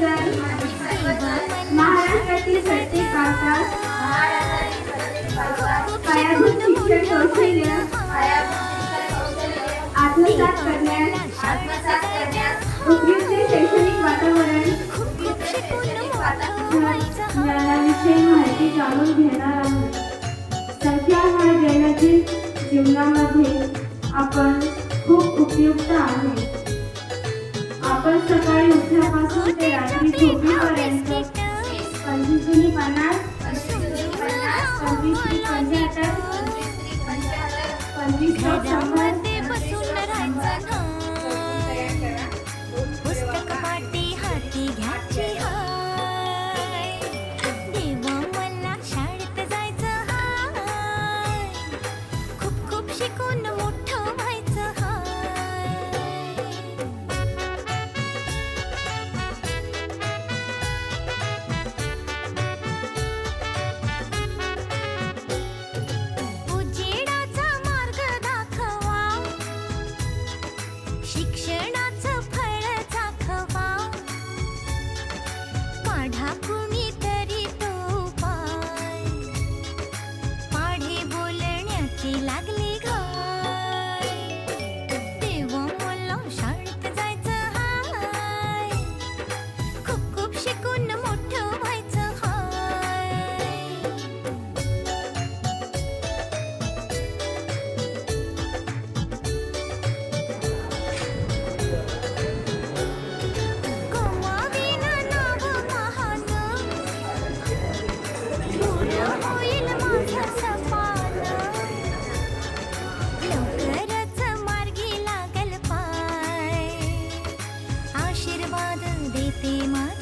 सर्वजण महाराष्ट्रातील प्रत्येक गावात पायाभूत शिक्षण कौशल्य आत्मसात करण्यास उपयुक्त शैक्षणिक वातावरण ज्ञानाविषयी माहिती जाणून घेणार आहोत. संख्या हा दैनंदिन जीवनामध्ये आपण खूप उपयुक्त आहे. आपण सकाळी उठल्यापासून ते रात्री झोपेपर्यंत 25 गुणी 50, 25 गुणी 75, 25 गुणी 100 पुस्तक पाटी हाती घ्यायची हाय, देवा मला शाळेत जायचं हाय, खूप खूप शिकून मोठं व्हायचं हाय. उजेडाचा मार्ग दाखवा, शिक्षणाचं फळ चाखवा, पाढा कुणीतरी तो पाय, पाढे बोलण्याची लागली घाय, तेव्हा मला शाळेत जायचं हाय, खूप खूप शिकून मोठं व्हायचं हाय. कमावीन नाव महान, पूर्ण होईल माझं सपान, लवकरच मार्गी लागल पाय, आशीर्वाद देते माझे